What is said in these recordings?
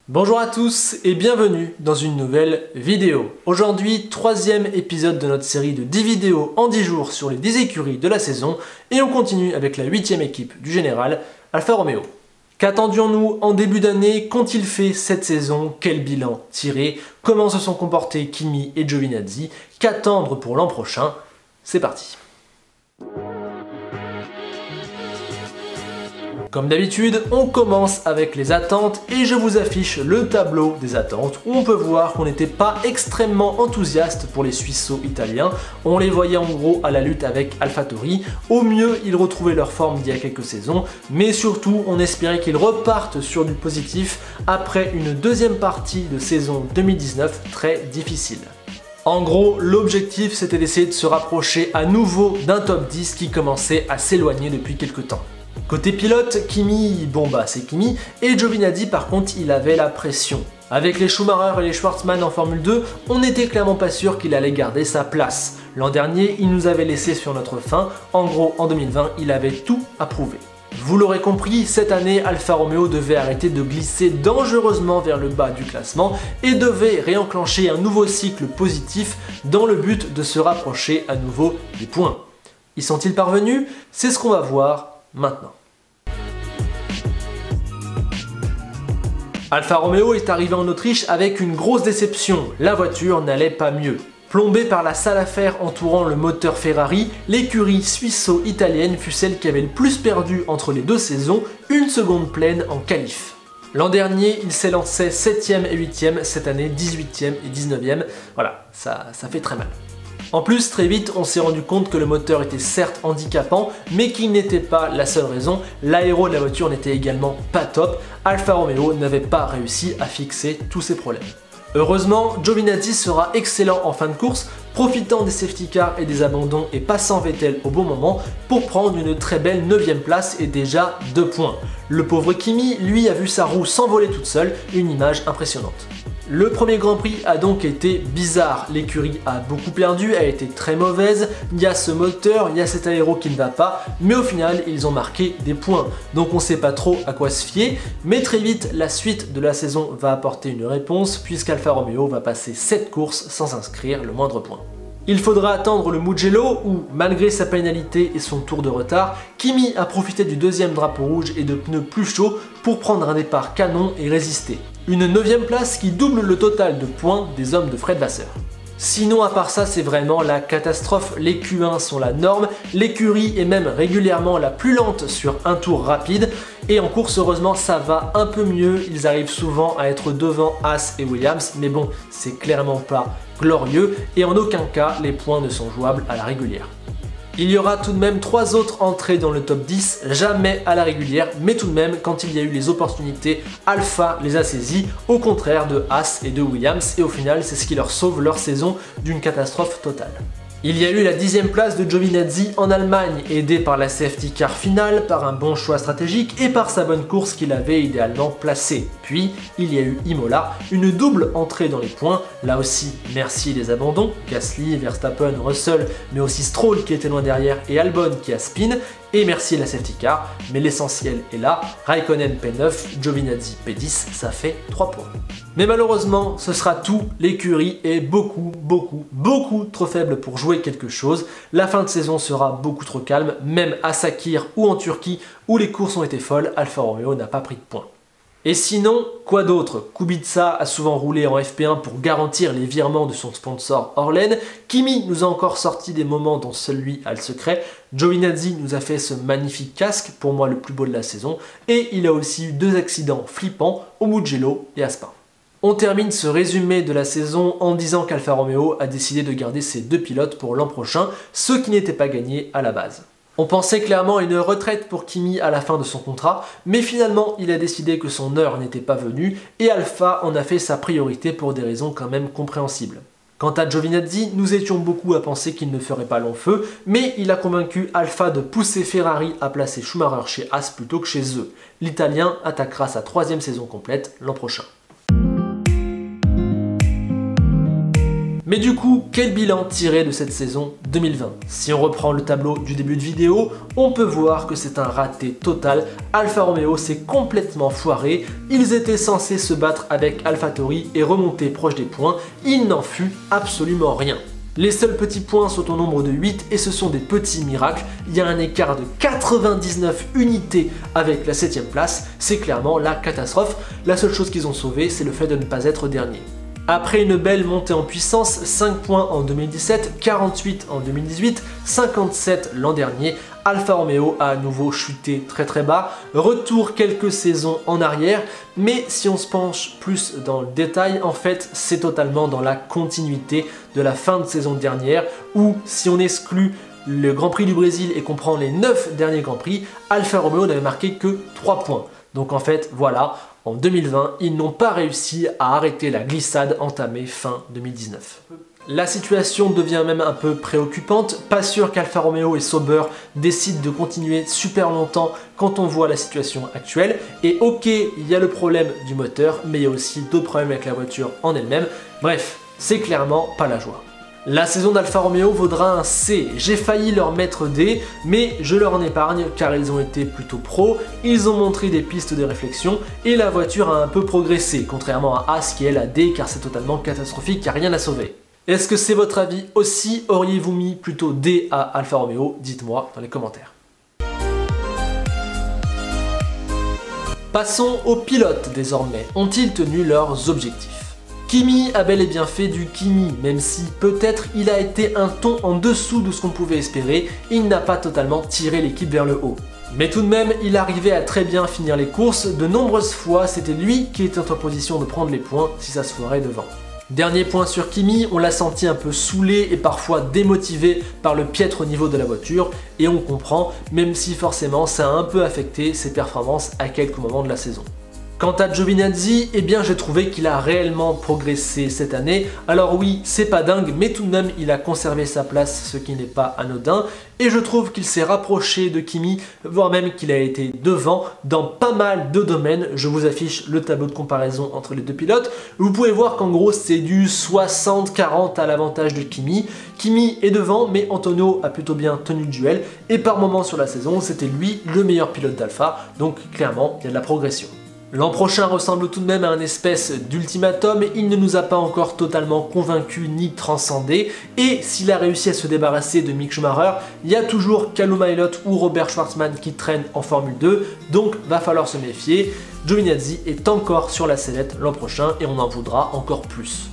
Bonjour à tous et bienvenue dans une nouvelle vidéo. Aujourd'hui, troisième épisode de notre série de 10 vidéos en 10 jours sur les 10 écuries de la saison et on continue avec la 8e équipe du général, Alfa Romeo. Qu'attendions-nous en début d'année? Qu'ont-ils fait cette saison? Quel bilan tirer? Comment se sont comportés Kimi et Giovinazzi? Qu'attendre pour l'an prochain? C'est parti. Comme d'habitude, on commence avec les attentes et je vous affiche le tableau des attentes où on peut voir qu'on n'était pas extrêmement enthousiaste pour les Suisseaux-Italiens. On les voyait en gros à la lutte avec AlphaTauri. Au mieux, ils retrouvaient leur forme d'il y a quelques saisons, mais surtout, on espérait qu'ils repartent sur du positif après une deuxième partie de saison 2019 très difficile. En gros, l'objectif c'était d'essayer de se rapprocher à nouveau d'un top 10 qui commençait à s'éloigner depuis quelques temps. Côté pilote, Kimi, c'est Kimi, et Giovinazzi par contre il avait la pression. Avec les Schumacher et les Schwartzman en Formule 2, on n'était clairement pas sûr qu'il allait garder sa place. L'an dernier, il nous avait laissé sur notre faim, en gros en 2020, il avait tout à prouver. Vous l'aurez compris, cette année, Alfa Romeo devait arrêter de glisser dangereusement vers le bas du classement et devait réenclencher un nouveau cycle positif dans le but de se rapprocher à nouveau des points. Y sont-ils parvenus? C'est ce qu'on va voir maintenant. Alfa Romeo est arrivé en Autriche avec une grosse déception, la voiture n'allait pas mieux. Plombée par la sale affaire entourant le moteur Ferrari, l'écurie suisseau-italienne fut celle qui avait le plus perdu entre les deux saisons, une seconde pleine en qualif. L'an dernier, il s'élançait 7e et 8e, cette année 18e et 19e, voilà, ça fait très mal. En plus, très vite, on s'est rendu compte que le moteur était certes handicapant, mais qu'il n'était pas la seule raison. L'aéro de la voiture n'était également pas top. Alfa Romeo n'avait pas réussi à fixer tous ces problèmes. Heureusement, Giovinazzi sera excellent en fin de course, profitant des safety cars et des abandons et passant Vettel au bon moment pour prendre une très belle 9e place et déjà 2 points. Le pauvre Kimi, lui, a vu sa roue s'envoler toute seule, une image impressionnante. Le premier Grand Prix a donc été bizarre, l'écurie a beaucoup perdu, a été très mauvaise, il y a ce moteur, il y a cet aéro qui ne va pas, mais au final ils ont marqué des points, donc on ne sait pas trop à quoi se fier, mais très vite la suite de la saison va apporter une réponse puisqu'Alfa Romeo va passer 7 courses sans inscrire le moindre point. Il faudra attendre le Mugello où, malgré sa pénalité et son tour de retard, Kimi a profité du deuxième drapeau rouge et de pneus plus chauds pour prendre un départ canon et résister. Une 9e place qui double le total de points des hommes de Fred Vasseur. Sinon à part ça c'est vraiment la catastrophe, les Q1 sont la norme, l'écurie est même régulièrement la plus lente sur un tour rapide et en course heureusement ça va un peu mieux, ils arrivent souvent à être devant Haas et Williams mais bon c'est clairement pas glorieux et en aucun cas les points ne sont jouables à la régulière. Il y aura tout de même 3 autres entrées dans le top 10, jamais à la régulière, mais tout de même, quand il y a eu les opportunités, Alpha les a saisies, au contraire de Haas et de Williams, et au final, c'est ce qui leur sauve leur saison d'une catastrophe totale. Il y a eu la 10e place de Giovinazzi en Allemagne, aidé par la safety car finale, par un bon choix stratégique et par sa bonne course qu'il avait idéalement placée. Puis, il y a eu Imola, une double entrée dans les points, là aussi merci les abandons, Gasly, Verstappen, Russell, mais aussi Stroll qui était loin derrière et Albon qui a spin, et merci la safety car, mais l'essentiel est là, Raikkonen P9, Giovinazzi P10, ça fait 3 points. Mais malheureusement, ce sera tout, l'écurie est beaucoup trop faible pour jouer quelque chose, la fin de saison sera beaucoup trop calme, même à Sakir ou en Turquie où les courses ont été folles, Alfa Romeo n'a pas pris de points. Et sinon, quoi d'autre? Kubica a souvent roulé en FP1 pour garantir les virements de son sponsor Orlen, Kimi nous a encore sorti des moments dont seul lui a le secret, Giovinazzi nous a fait ce magnifique casque, pour moi le plus beau de la saison, et il a aussi eu 2 accidents flippants au Mugello et à Spa. On termine ce résumé de la saison en disant qu'Alfa Romeo a décidé de garder ses 2 pilotes pour l'an prochain, ce qui n'était pas gagné à la base. On pensait clairement à une retraite pour Kimi à la fin de son contrat, mais finalement il a décidé que son heure n'était pas venue et Alpha en a fait sa priorité pour des raisons quand même compréhensibles. Quant à Giovinazzi, nous étions beaucoup à penser qu'il ne ferait pas long feu, mais il a convaincu Alpha de pousser Ferrari à placer Schumacher chez Haas plutôt que chez eux. L'Italien attaquera sa 3e saison complète l'an prochain. Mais du coup, quel bilan tirer de cette saison 2020? Si on reprend le tableau du début de vidéo, on peut voir que c'est un raté total. Alfa Romeo s'est complètement foiré, ils étaient censés se battre avec AlphaTauri et remonter proche des points, il n'en fut absolument rien. Les seuls petits points sont au nombre de 8 et ce sont des petits miracles. Il y a un écart de 99 unités avec la 7ème place, c'est clairement la catastrophe. La seule chose qu'ils ont sauvé, c'est le fait de ne pas être dernier. Après une belle montée en puissance, 5 points en 2017, 48 en 2018, 57 l'an dernier, Alfa Romeo a à nouveau chuté très bas, retour quelques saisons en arrière, mais si on se penche plus dans le détail, en fait c'est totalement dans la continuité de la fin de saison dernière, où si on exclut le Grand Prix du Brésil et qu'on prend les 9 derniers Grands Prix, Alfa Romeo n'avait marqué que 3 points. Donc en fait voilà, en 2020, ils n'ont pas réussi à arrêter la glissade entamée fin 2019. La situation devient même un peu préoccupante, pas sûr qu'Alfa Romeo et Sauber décident de continuer super longtemps quand on voit la situation actuelle. Et ok, il y a le problème du moteur, mais il y a aussi d'autres problèmes avec la voiture en elle-même. Bref, c'est clairement pas la joie. La saison d'Alfa Romeo vaudra un C, j'ai failli leur mettre D, mais je leur en épargne car ils ont été plutôt pros, ils ont montré des pistes de réflexion et la voiture a un peu progressé, contrairement à As qui est la D car c'est totalement catastrophique, il n'y a rien à sauver. Est-ce que c'est votre avis aussi? Auriez-vous mis plutôt D à Alfa Romeo? Dites-moi dans les commentaires. Passons aux pilotes désormais, ont-ils tenu leurs objectifs? Kimi a bel et bien fait du Kimi, même si peut-être il a été un ton en dessous de ce qu'on pouvait espérer, il n'a pas totalement tiré l'équipe vers le haut. Mais tout de même, il arrivait à très bien finir les courses, de nombreuses fois c'était lui qui était en position de prendre les points si ça se foirait devant. Dernier point sur Kimi, on l'a senti un peu saoulé et parfois démotivé par le piètre niveau de la voiture, et on comprend, même si forcément ça a un peu affecté ses performances à quelques moments de la saison. Quant à Giovinazzi, eh bien j'ai trouvé qu'il a réellement progressé cette année. Alors oui, c'est pas dingue, mais tout de même il a conservé sa place, ce qui n'est pas anodin. Et je trouve qu'il s'est rapproché de Kimi, voire même qu'il a été devant dans pas mal de domaines. Je vous affiche le tableau de comparaison entre les deux pilotes. Vous pouvez voir qu'en gros c'est du 60-40 à l'avantage de Kimi. Kimi est devant, mais Antonio a plutôt bien tenu le duel. Et par moments sur la saison, c'était lui le meilleur pilote d'Alpha. Donc clairement, il y a de la progression. L'an prochain ressemble tout de même à un espèce d'ultimatum, il ne nous a pas encore totalement convaincus ni transcendés, et s'il a réussi à se débarrasser de Mick Schumacher, il y a toujours Callum Ilott ou Robert Schwartzman qui traînent en Formule 2, donc va falloir se méfier. Giovinazzi est encore sur la sellette l'an prochain et on en voudra encore plus.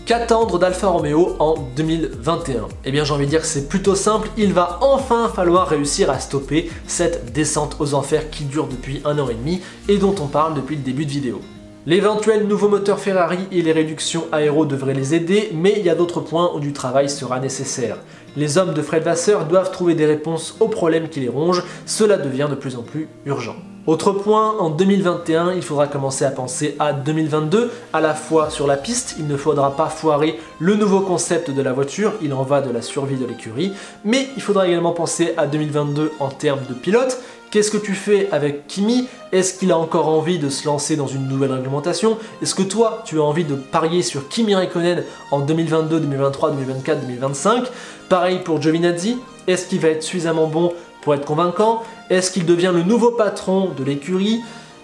Qu'attendre d'Alfa Romeo en 2021? Eh bien j'ai envie de dire que c'est plutôt simple, il va enfin falloir réussir à stopper cette descente aux enfers qui dure depuis 1 an et demi et dont on parle depuis le début de vidéo. L'éventuel nouveau moteur Ferrari et les réductions aéro devraient les aider, mais il y a d'autres points où du travail sera nécessaire. Les hommes de Fred Vasseur doivent trouver des réponses aux problèmes qui les rongent, cela devient de plus en plus urgent. Autre point, en 2021, il faudra commencer à penser à 2022, à la fois sur la piste, il ne faudra pas foirer le nouveau concept de la voiture, il en va de la survie de l'écurie, mais il faudra également penser à 2022 en termes de pilote. Qu'est-ce que tu fais avec Kimi? Est-ce qu'il a encore envie de se lancer dans une nouvelle réglementation? Est-ce que toi, tu as envie de parier sur Kimi Räikkönen en 2022, 2023, 2024, 2025? Pareil pour Giovinazzi, est-ce qu'il va être suffisamment bon pour être convaincant? Est-ce qu'il devient le nouveau patron de l'écurie?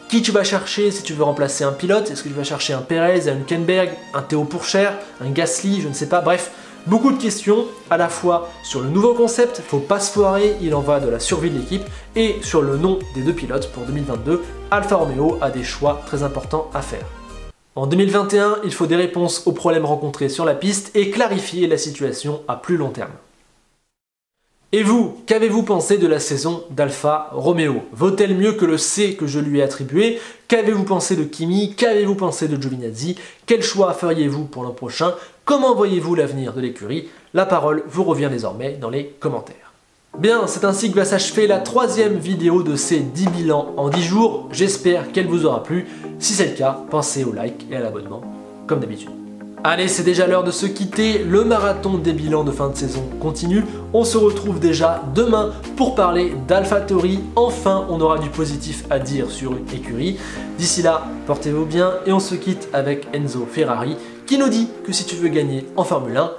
Qui tu vas chercher si tu veux remplacer un pilote? Est-ce que tu vas chercher un Perez, un Hülkenberg, un Théo Pourchaire, un Gasly, je ne sais pas, bref. Beaucoup de questions, à la fois sur le nouveau concept, il ne faut pas se foirer, il en va de la survie de l'équipe, et sur le nom des deux pilotes pour 2022, Alfa Romeo a des choix très importants à faire. En 2021, il faut des réponses aux problèmes rencontrés sur la piste et clarifier la situation à plus long terme. Et vous, qu'avez-vous pensé de la saison d'Alfa Romeo? Vaut-elle mieux que le C que je lui ai attribué? Qu'avez-vous pensé de Kimi? Qu'avez-vous pensé de Giovinazzi? Quel choix feriez-vous pour l'an prochain? Comment voyez-vous l'avenir de l'écurie? La parole vous revient désormais dans les commentaires. Bien, c'est ainsi que va s'achever la 3e vidéo de ces 10 bilans en 10 jours. J'espère qu'elle vous aura plu. Si c'est le cas, pensez au like et à l'abonnement, comme d'habitude. Allez, c'est déjà l'heure de se quitter, le marathon des bilans de fin de saison continue. On se retrouve déjà demain pour parler d'AlphaTauri. Enfin, on aura du positif à dire sur une écurie. D'ici là, portez-vous bien et on se quitte avec Enzo Ferrari qui nous dit que si tu veux gagner en Formule 1,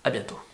à bientôt.